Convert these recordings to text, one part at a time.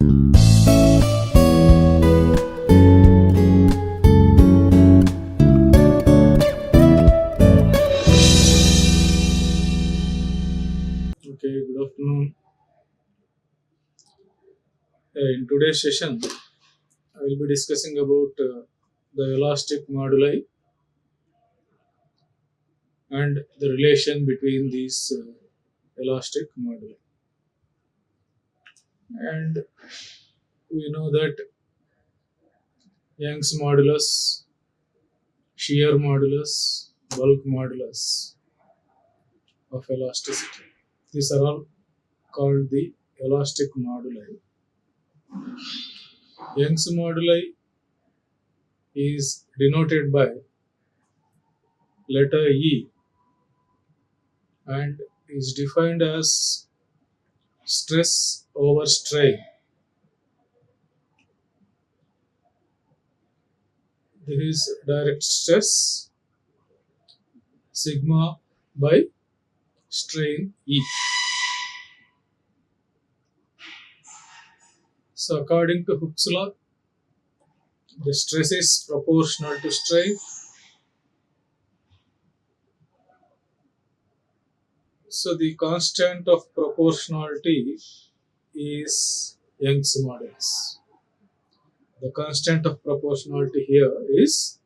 Okay, good afternoon. In today's session, I will be discussing about the elastic moduli and the relation between these elastic moduli. And we know that Young's modulus, shear modulus, bulk modulus of elasticity. These are all called the elastic moduli. Young's moduli is denoted by letter E and is defined as stress over strain. This is direct stress sigma by strain E. So according to Hooke's law, the stress is proportional to strain. So the constant of proportionality is Young's modulus. The constant of proportionality here is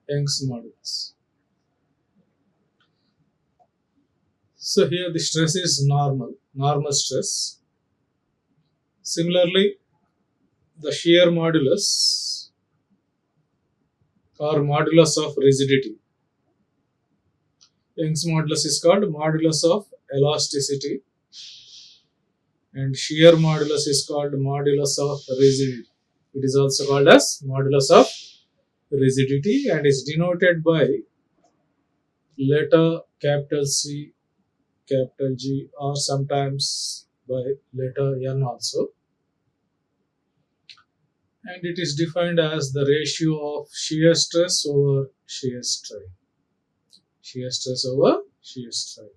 Young's modulus. So here the stress is normal stress. Similarly, the shear modulus or modulus of rigidity. Young's modulus is called modulus of elasticity and shear modulus is called modulus of rigidity. It is also called as modulus of rigidity and is denoted by letter capital C, capital G, or sometimes by letter N also. And it is defined as the ratio of shear stress over shear strain. Shear stress over shear strain.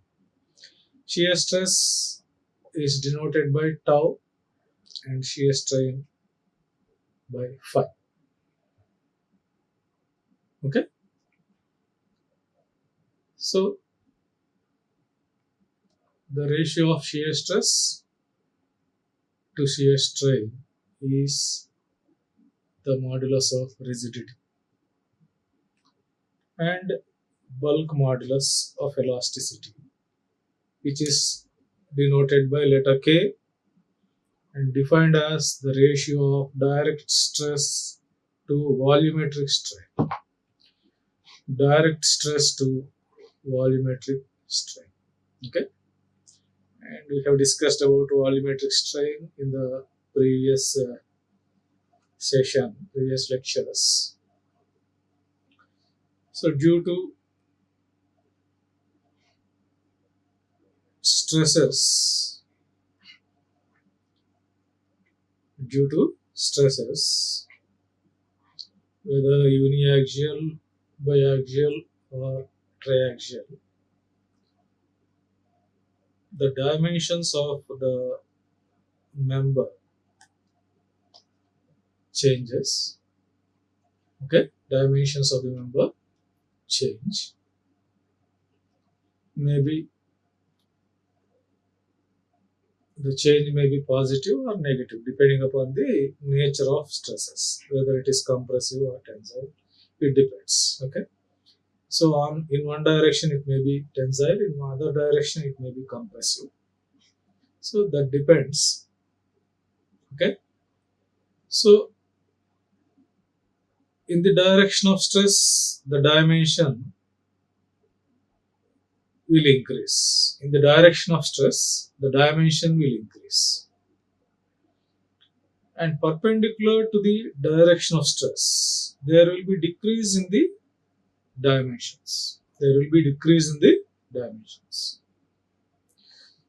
Shear stress is denoted by tau and shear strain by phi. Okay. So the ratio of shear stress to shear strain is the modulus of rigidity and bulk modulus of elasticity, which is denoted by letter K and defined as the ratio of direct stress to volumetric strain. Direct stress to volumetric strain. Okay. And we have discussed about volumetric strain in the previous previous lectures. So due to stresses, whether uniaxial, biaxial or triaxial, the dimensions of the member changes. Okay, dimensions of the member change. Maybe the change may be positive or negative depending upon the nature of stresses, whether it is compressive or tensile. It depends. Okay. So in one direction it may be tensile, in another direction it may be compressive. So that depends. Okay. So in the direction of stress, the dimension will increase. In the direction of stress, the dimension will increase. And perpendicular to the direction of stress, there will be decrease in the dimensions.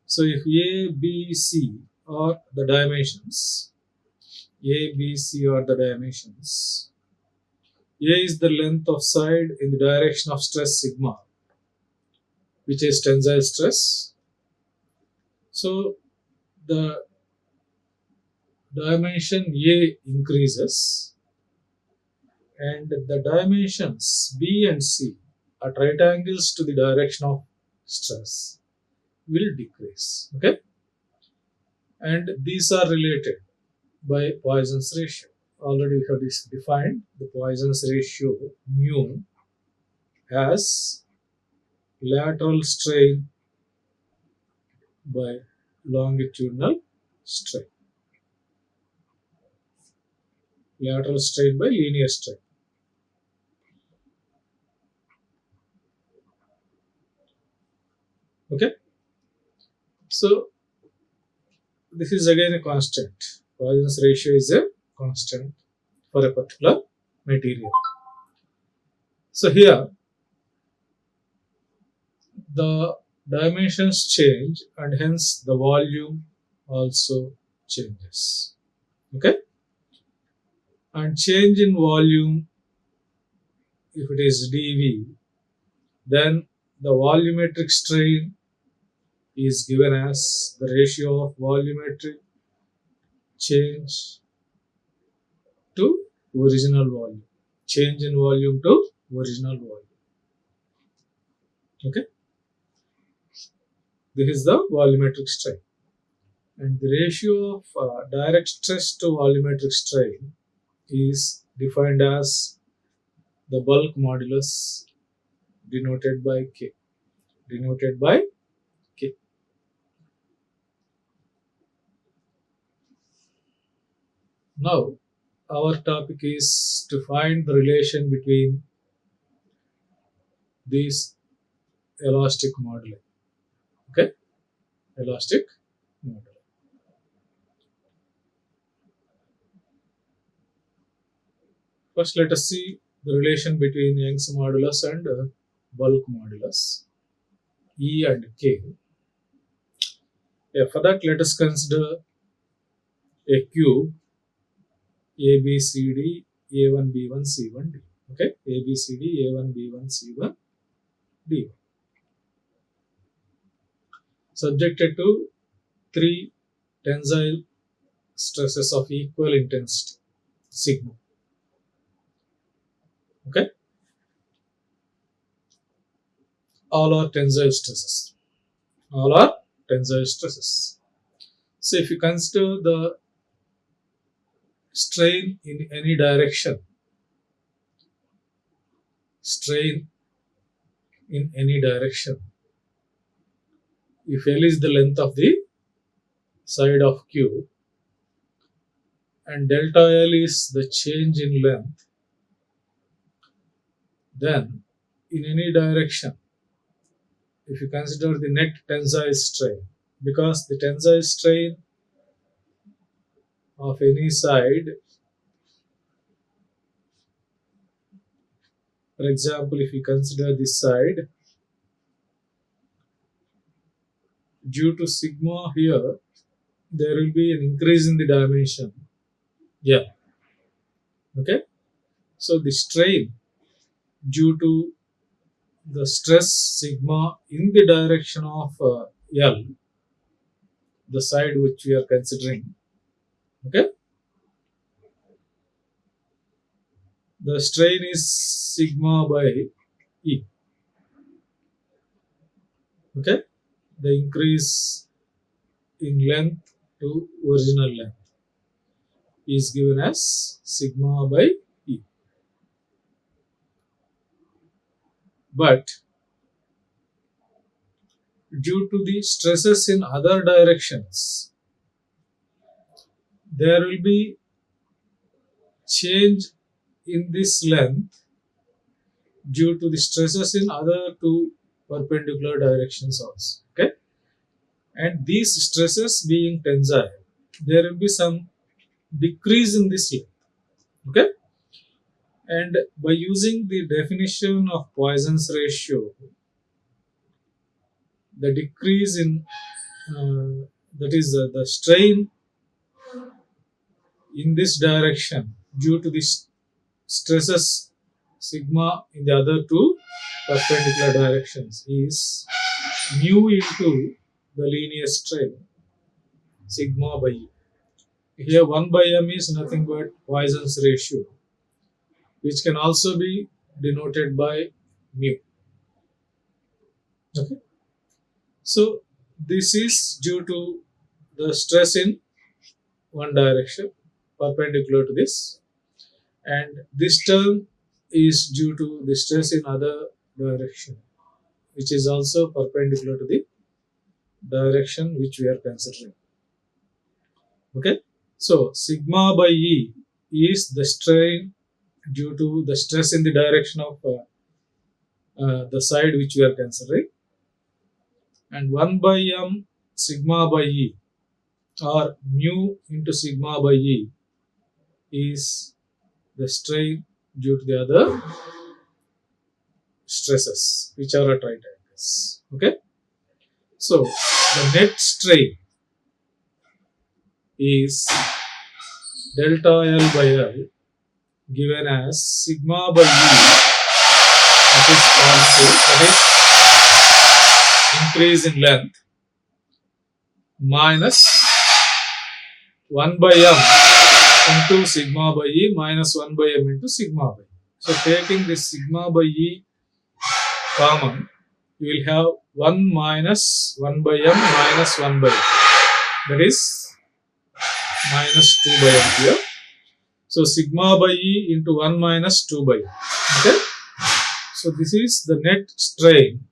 So if A, B, C are the dimensions, A, B, C are the dimensions, A is the length of side in the direction of stress sigma, which is tensile stress. So the dimension A increases and the dimensions B and C at right angles to the direction of stress will decrease. Okay, and these are related by Poisson's ratio. Already we have defined the Poisson's ratio mu as lateral strain by longitudinal strain, lateral strain by linear strain. Okay, so this is again a constant. Poisson's ratio is a constant for a particular material. So here the dimensions change and hence the volume also changes. Okay, and change in volume, if it is dV, then the volumetric strain is given as the ratio of volumetric change to original volume, change in volume to original volume. Okay, this is the volumetric strain, and the ratio of direct stress to volumetric strain is defined as the bulk modulus denoted by K, denoted by K. Now our topic is to find the relation between these elastic moduli. Okay, elastic moduli. First, let us see the relation between Young's modulus and bulk modulus, E and K. Yeah, for that, let us consider a cube A, B, C, D, A1, B1, C1, D. Okay, A, B, C, D, A1, B1, C1, D1. Subjected to three tensile stresses of equal intensity, sigma. Okay, all are tensile stresses. All are tensile stresses. So if you consider the strain in any direction, strain in any direction, if L is the length of the side of Q and delta L is the change in length, then in any direction, if you consider the net tensile strain, because the tensile strain of any side, for example, if you consider this side, due to sigma here, there will be an increase in the dimension. Yeah. Okay. So the strain due to the stress sigma in the direction of L, the side which we are considering. Okay. The strain is sigma by E. Okay. The increase in length to original length is given as sigma by E. But due to the stresses in other directions, there will be change in this length due to the stresses in other two perpendicular directions also. Okay, and these stresses being tensile, there will be some decrease in this length. Okay, and by using the definition of Poisson's ratio, the decrease in that is the strain in this direction due to the stresses sigma in the other two perpendicular directions is mu into the linear strain sigma by E. Here 1 by m is nothing but Poisson's ratio, which can also be denoted by mu. Okay. So this is due to the stress in one direction perpendicular to this, and this term is due to the stress in other direction, which is also perpendicular to the direction which we are considering. Okay. So sigma by E is the strain due to the stress in the direction of the side which we are considering, and 1 by m sigma by E or mu into sigma by E is the strain due to the other stresses which are at right angles. Okay. So the net strain is delta L by L given as sigma by E, that is constant, that is increase in length, minus 1 by m into sigma by E minus 1 by m into sigma by E. So taking this sigma by E common, you will have 1 minus 1 by m minus 1 by m, that is minus 2 by m here. So sigma by E into 1 minus 2 by m. Okay. So this is the net strain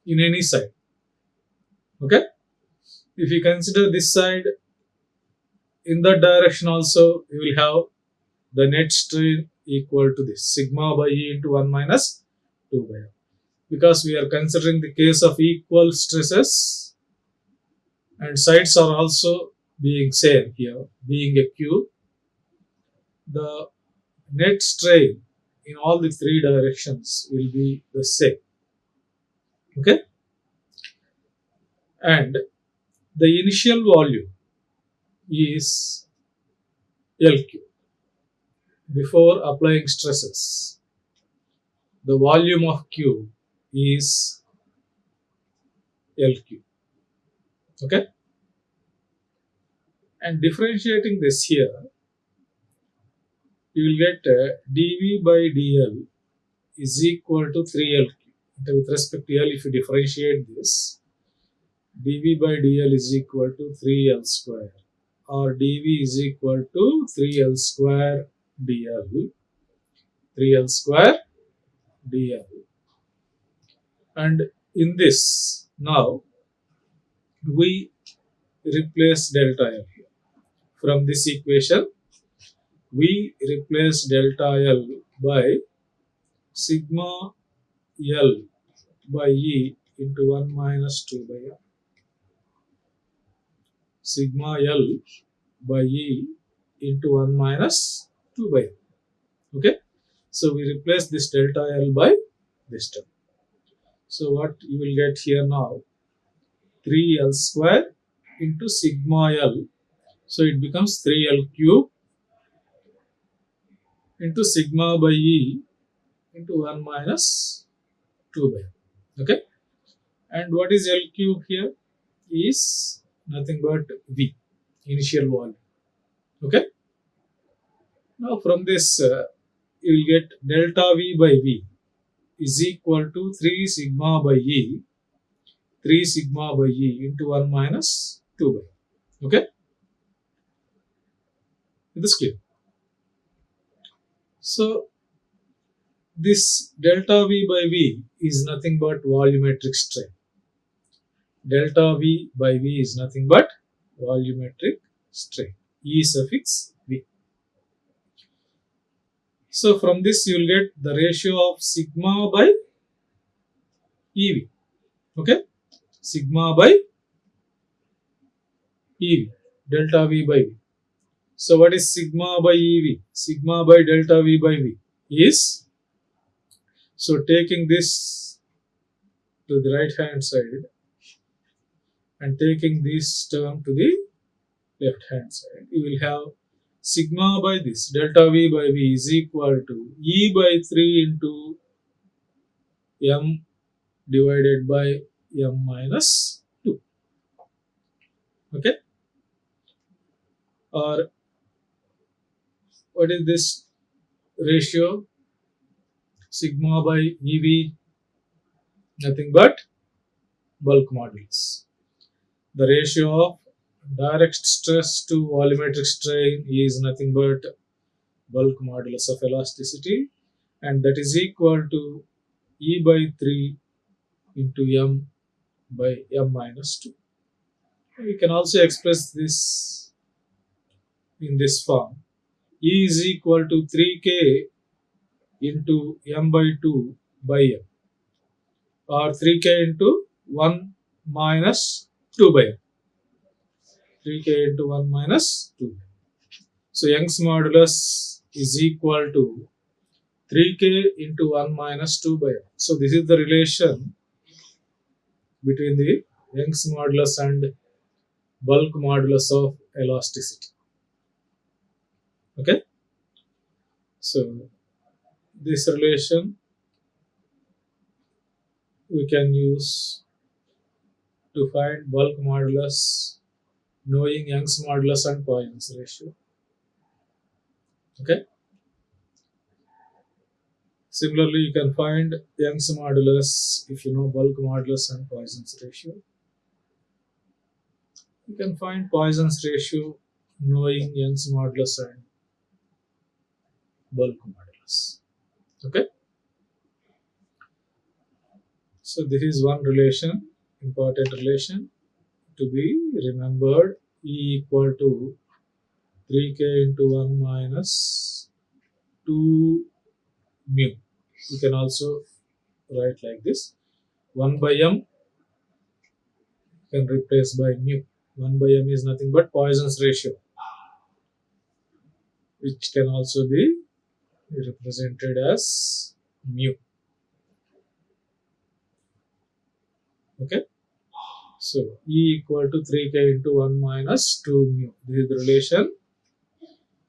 in any side. Okay. If you consider this side, in that direction also you will have the net strain equal to this sigma by E into 1 minus 2 by m. Because we are considering the case of equal stresses and sides are also being same here, being a cube, the net strain in all the three directions will be the same. Okay. And the initial volume is LQ. Before applying stresses, the volume of Q is LQ. Okay. And differentiating this here, you will get dV by dL is equal to 3LQ. With respect to L, if you differentiate this, dV by dL is equal to 3L square, or dV is equal to 3L square dL, 3L square dL. And in this, now we replace delta L here. From this equation, we replace delta L by sigma L by E into 1 minus 2 by M. Sigma L by E into 1 minus 2 by M. Okay. So we replace this delta L by this term. So what you will get here now, 3L square into sigma L. So it becomes 3L cube into sigma by E into 1 minus 2 by M. Okay. And what is L cube here? Is nothing but V, initial volume. Okay. Now from this, you will get delta V by V is equal to 3 sigma by E, 3 sigma by E into 1 minus 2 by E. Okay. It is clear. So this delta V by V is nothing but volumetric strain. Delta V by V is nothing but volumetric strain. E suffix V. So from this you will get the ratio of sigma by EV. Okay. Sigma by EV. Delta V by V. So what is sigma by EV? Sigma by delta V by V is, so taking this to the right hand side and taking this term to the left hand side, you will have sigma by this delta V by V is equal to E by 3 into M divided by M minus 2. Okay. Or what is this ratio? Sigma by EV, nothing but bulk modulus. The ratio of direct stress to volumetric strain is nothing but bulk modulus of elasticity, and that is equal to E by 3 into M by M minus 2. We can also express this in this form. E is equal to 3K into M by 2 by M, or 3K into 1 minus 2 by M. 3K into 1 minus 2. So Young's modulus is equal to 3K into 1 minus 2 by M. So this is the relation between the Young's modulus and bulk modulus of elasticity. Okay, so this relation we can use to find bulk modulus knowing Young's modulus and Poisson's ratio. Okay, similarly you can find Young's modulus if you know bulk modulus and Poisson's ratio. You can find Poisson's ratio knowing Young's modulus and bulk modulus. Okay, so this is one relation, important relation to be remembered. E equal to 3K into 1 minus 2 mu. You can also write like this. 1 by M can replace by mu. 1 by M is nothing but Poisson's ratio, which can also be represented as mu. Okay, so E equal to 3K into 1 minus 2 mu. This is the relation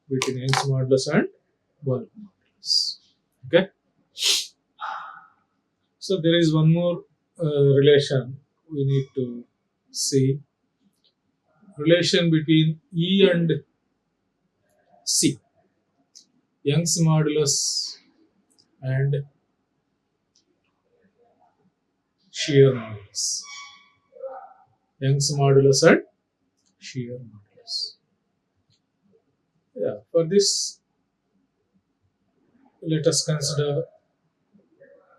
between Young's modulus and bulk modulus. Okay, so there is one more relation we need to see. Relation between E and C. Young's modulus and shear modulus. Young's modulus and shear modulus. Yeah, for this, let us consider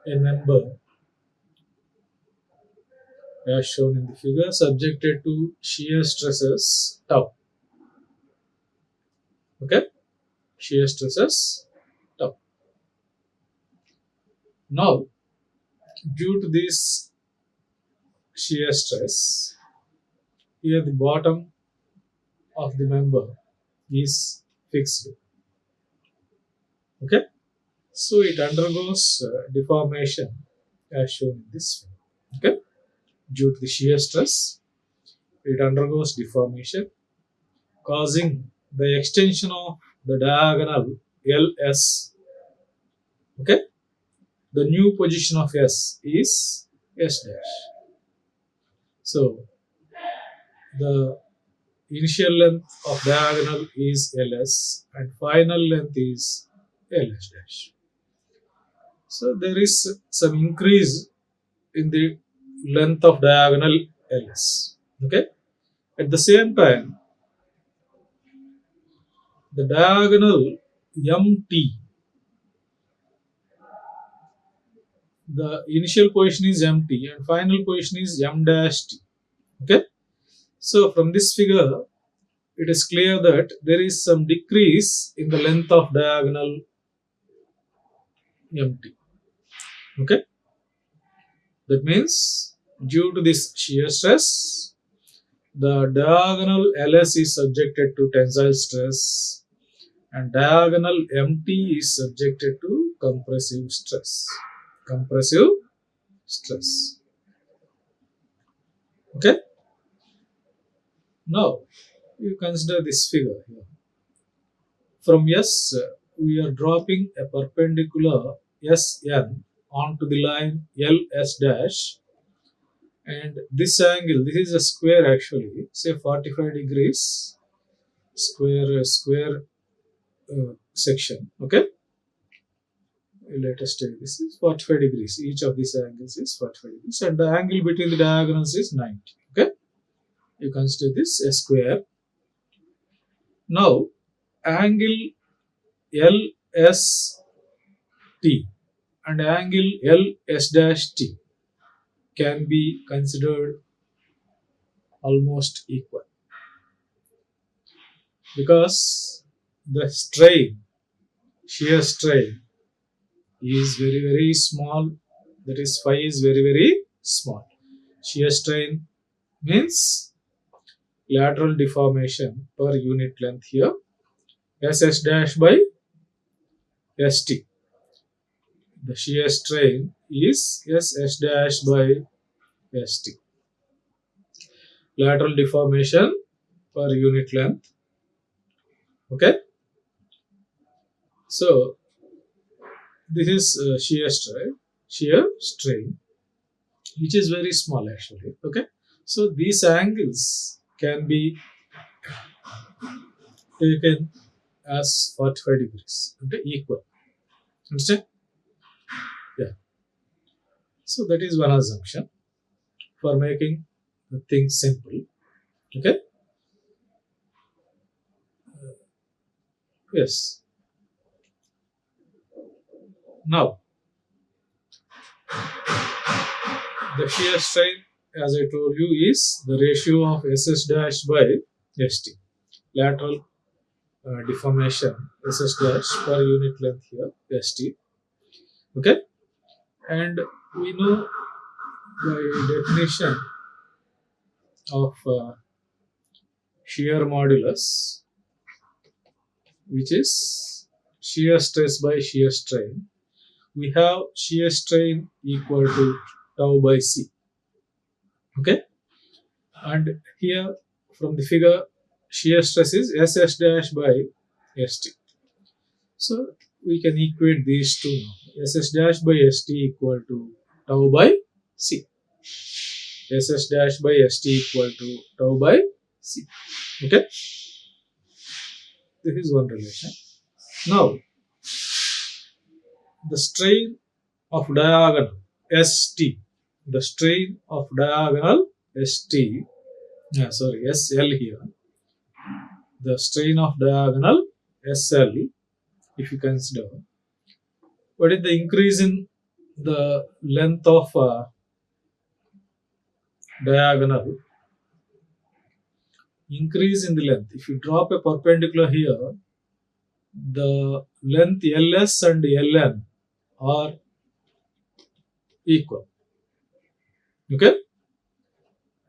a member as shown in the figure subjected to shear stresses tau. Okay, shear stresses tau. Now, due to this shear stress, here the bottom of the member is fixed. Okay, so it undergoes deformation as shown in this figure. Okay, due to the shear stress, it undergoes deformation, causing the extension of the diagonal LS. Okay, the new position of S is S dash. So the initial length of diagonal is LS and final length is LS dash. So there is some increase in the length of diagonal LS. Okay, at the same time, the diagonal MT, the initial position is MT and final position is M dash T. Okay, so from this figure, it is clear that there is some decrease in the length of diagonal MT. Okay, that means due to this shear stress, the diagonal LS is subjected to tensile stress and diagonal MT is subjected to compressive stress. Compressive stress. Okay. Now you consider this figure here. From S, we are dropping a perpendicular SN onto the line LS dash, and this angle, this is a square actually, say 45 degrees. square section. Okay, let us take this is 45 degrees. Each of these angles is 45 degrees, and the angle between the diagonals is 90. Okay, you consider this a square. Now, angle LST and angle LS-T can be considered almost equal because the strain, shear strain, is very small. That is, phi is very small. Shear strain means lateral deformation per unit length here, SS dash by ST. The shear strain is SS dash by ST. Lateral deformation per unit length. Okay, so this is shear strain, which is very small actually. Okay, so these angles can be taken as 45 degrees. Okay, equal. Understand? Yeah. So that is one assumption for making the thing simple. Okay. Yes. Now the shear strain, as I told you, is the ratio of SS dash by ST. Lateral deformation SS dash per unit length here ST. Okay, and we know by definition of shear modulus, which is shear stress by shear strain. We have shear strain equal to tau by C. Okay, and here from the figure, shear stress is SS dash by ST. So we can equate these two now. SS dash by ST equal to tau by C. SS dash by ST equal to tau by C. Okay, this is one relation. Now the strain of diagonal ST, the strain of diagonal ST, SL here, the strain of diagonal SL, if you consider, what is the increase in the length of diagonal? Increase in the length. If you drop a perpendicular here, the length LS and LN are equal. Okay.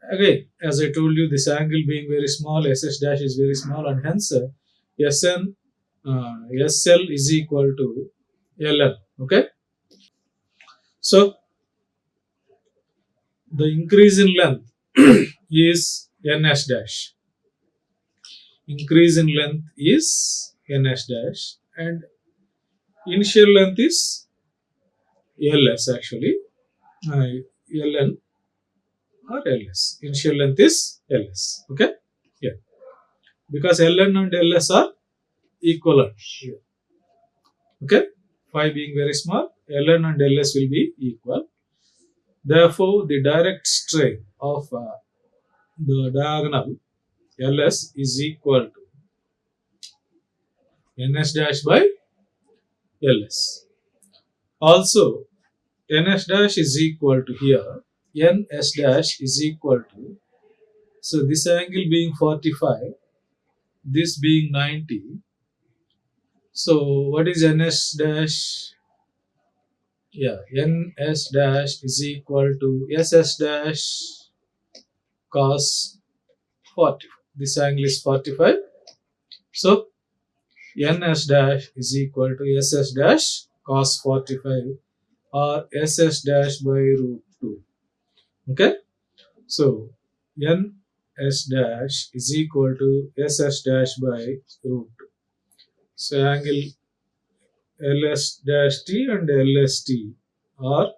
Again, as I told you, this angle being very small, SS dash is very small, and hence SL is equal to LN. Okay. So the increase in length is NS dash. Increase in length is NS dash, and initial length is LS actually. LN or LS. Initial length is LS. Okay. Yeah. Because LN and LS are equivalent here. Okay. Phi being very small, LN and LS will be equal. Therefore, the direct strain of the diagonal LS is equal to NS dash by LS. Also, NS dash is equal to here, NS dash is equal to, so this angle being 45, this being 90. So what is NS dash? Yeah, NS dash is equal to SS dash cos 40. This angle is 45. So NS dash is equal to SS dash cos 45 or SS dash by root 2. Okay. So NS dash is equal to SS dash by root 2. So angle LS dash T and LST are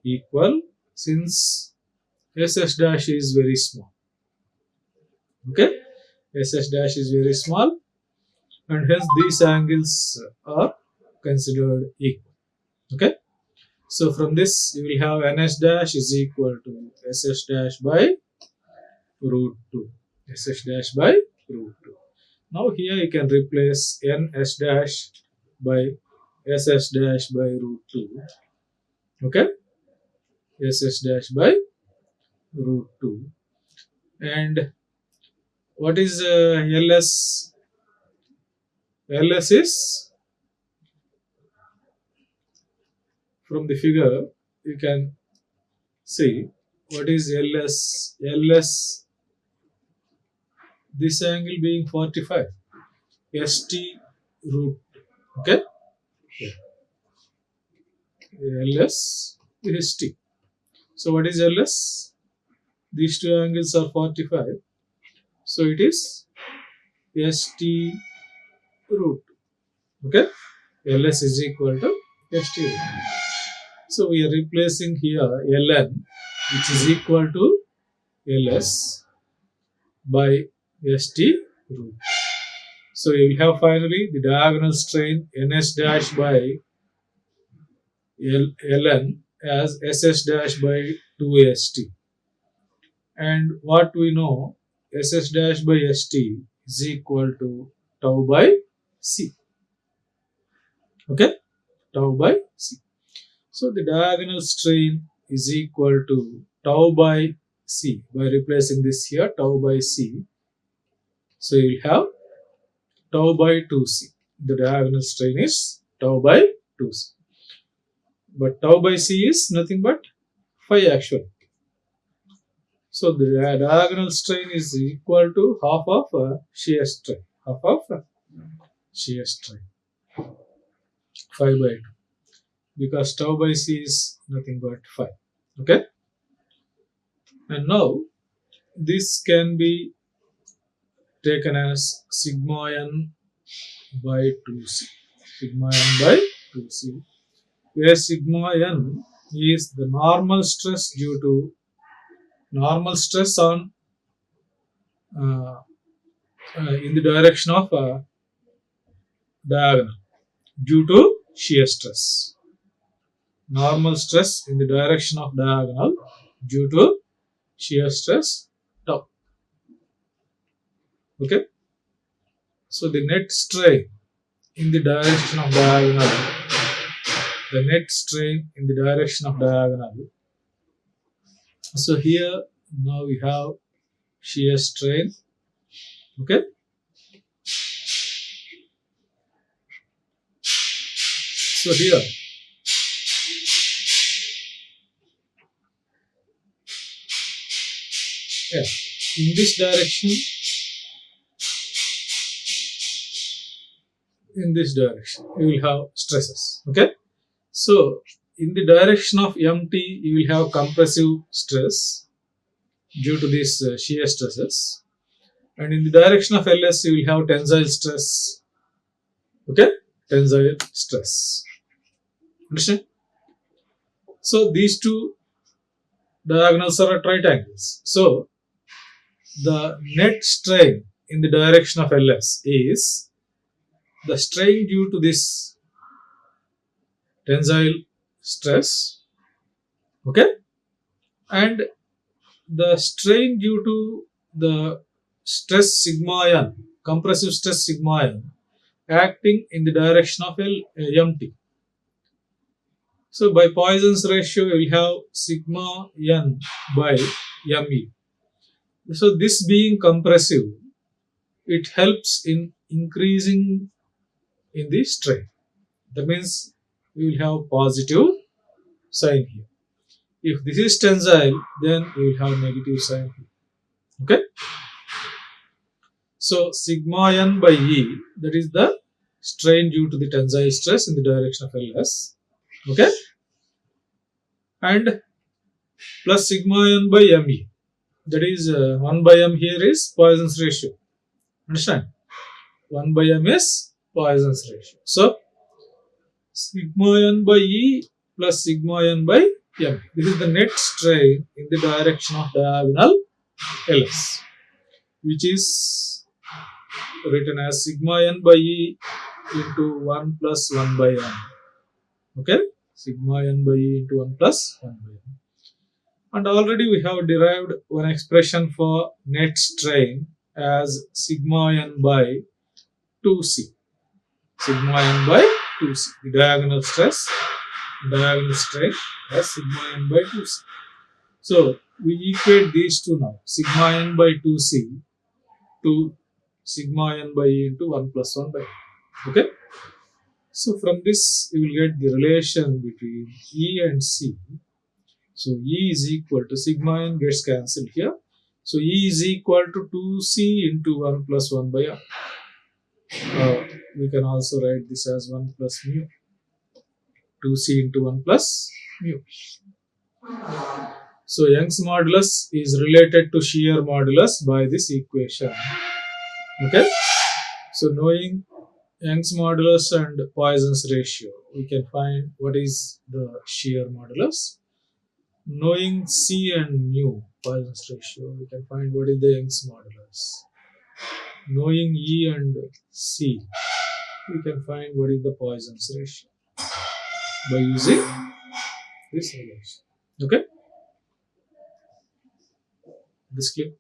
equal since SS dash is very small. Okay. SS dash is very small, and hence these angles are considered equal. Okay. So from this you will have NS dash is equal to SS dash by root 2. SS dash by root 2. Now here you can replace NS dash by SS dash by root 2. Okay. SS dash by root 2. And what is LS? LS is, from the figure you can see what is LS. LS, this angle being 45. ST root. Okay. LS is T. So what is LS? These two angles are 45. So it is ST root. Okay. LS is equal to ST root. So we are replacing here Ln, which is equal to LS by ST root. So you will have finally the diagonal strain NS dash by Ln as SS dash by 2ST. And what we know, SS dash by ST is equal to tau by C. Okay, tau by C. So the diagonal strain is equal to tau by C. By replacing this here, tau by C. So you will have tau by 2C. The diagonal strain is tau by 2C. But tau by C is nothing but phi actually. So the diagonal strain is equal to half of shear strain. Half of shear strain. Phi by 2. Because tau by C is nothing but phi. Okay. And now this can be taken as sigma n by 2c. Sigma n by 2c. Where sigma n is the normal stress due to normal stress on in the direction of diagonal due to shear stress. Normal stress in the direction of diagonal due to shear stress tau. Okay. So the net strain in the direction of diagonal, the net strain in the direction of diagonal. So here now we have shear strain. Okay. So here in this direction, you will have stresses. Okay. So in the direction of MT, you will have compressive stress due to these shear stresses, and in the direction of LS, you will have tensile stress. Okay, tensile stress. Understand? So these two diagonals are at right angles. So the net strain in the direction of LS is the strain due to this tensile stress. Okay, and the strain due to the stress sigma n, compressive stress sigma n, acting in the direction of MT. So by Poisson's ratio, you will have sigma n by me. So this being compressive, it helps in increasing in the strain. That means you will have positive sign here. If this is tensile, then you will have negative sign here. Okay. So sigma n by E, that is the strain due to the tensile stress in the direction of LS. Okay. And plus sigma n by me, that is 1 by m here is Poisson's ratio. Understand? 1 by m is Poisson's ratio. So sigma n by E plus sigma n by m. This is the net strain in the direction of diagonal LS, which is written as sigma n by E into 1 plus 1 by n. Okay, sigma n by E into 1 plus 1 by n. And already we have derived one expression for net strain as sigma n by 2c. Sigma n by 2c. The diagonal strain as sigma n by 2c. So we equate these two now. Sigma n by 2c to sigma n by E into 1 plus 1 by n. Okay. So from this you will get the relation between E and C. So E is equal to sigma n gets cancelled here. So E is equal to 2c into 1 plus 1 by r. We can also write this as 1 plus mu. 2c into 1 plus mu. So Young's modulus is related to shear modulus by this equation. Okay. So knowing Young's modulus and Poisson's ratio, we can find what is the shear modulus. Knowing C and mu, Poisson's ratio, we can find what is the Young's modulus. Knowing E and C, we can find what is the Poisson's ratio by using this relation. Okay? This clear?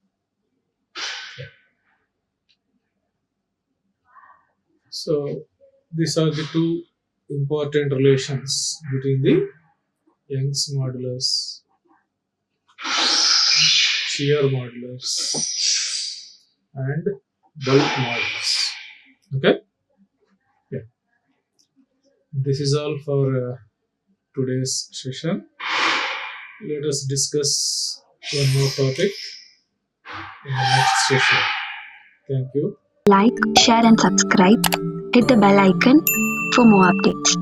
Yeah. So these are the two important relations between the Young's modulus, shear modulus, and bulk modulus. Okay? Yeah. This is all for today's session. Let us discuss one more topic in the next session. Thank you. Like, share and subscribe. Hit the bell icon for more updates.